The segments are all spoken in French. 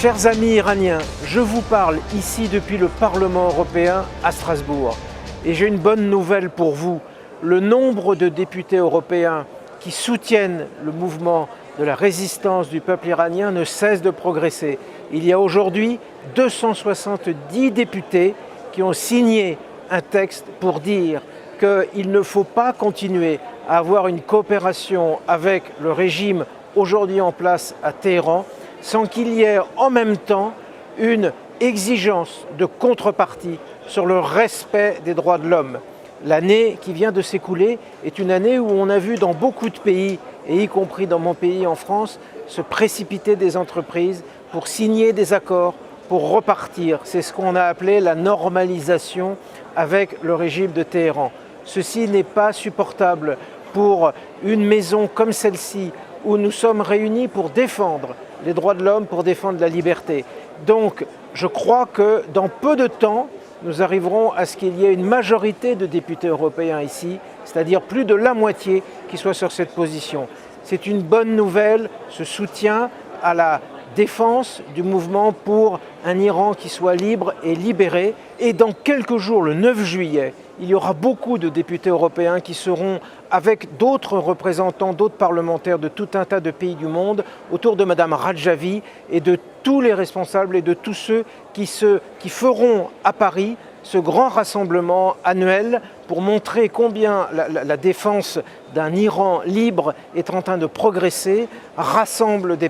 Chers amis iraniens, je vous parle ici depuis le Parlement européen à Strasbourg. Et j'ai une bonne nouvelle pour vous. Le nombre de députés européens qui soutiennent le mouvement de la résistance du peuple iranien ne cesse de progresser. Il y a aujourd'hui 270 députés qui ont signé un texte pour dire qu'il ne faut pas continuer à avoir une coopération avec le régime aujourd'hui en place à Téhéran sans qu'il y ait en même temps une exigence de contrepartie sur le respect des droits de l'homme. L'année qui vient de s'écouler est une année où on a vu dans beaucoup de pays, et y compris dans mon pays en France, se précipiter des entreprises pour signer des accords, pour repartir. C'est ce qu'on a appelé la normalisation avec le régime de Téhéran. Ceci n'est pas supportable pour une maison comme celle-ci, où nous sommes réunis pour défendre les droits de l'homme, pour défendre la liberté. Donc, je crois que dans peu de temps, nous arriverons à ce qu'il y ait une majorité de députés européens ici, c'est-à-dire plus de la moitié qui soit sur cette position. C'est une bonne nouvelle, ce soutien à la défense du mouvement pour un Iran qui soit libre et libéré. Et dans quelques jours, le 9 juillet, il y aura beaucoup de députés européens qui seront avec d'autres représentants, d'autres parlementaires de tout un tas de pays du monde autour de Mme Rajavi et de tous les responsables et de tous ceux qui feront à Paris ce grand rassemblement annuel pour montrer combien la défense d'un Iran libre est en train de progresser, rassemble des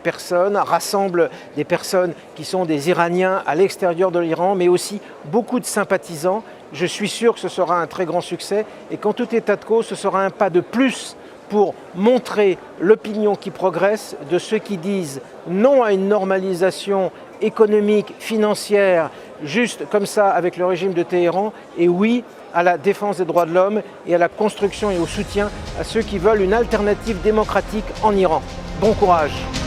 personnes qui sont des Iraniens à l'extérieur de l'Iran, mais aussi beaucoup de sympathisants. Je suis sûr que ce sera un très grand succès et qu'en tout état de cause, ce sera un pas de plus pour montrer l'opinion qui progresse de ceux qui disent non à une normalisation économique, financière, juste comme ça avec le régime de Téhéran, et oui à la défense des droits de l'homme et à la construction et au soutien à ceux qui veulent une alternative démocratique en Iran. Bon courage!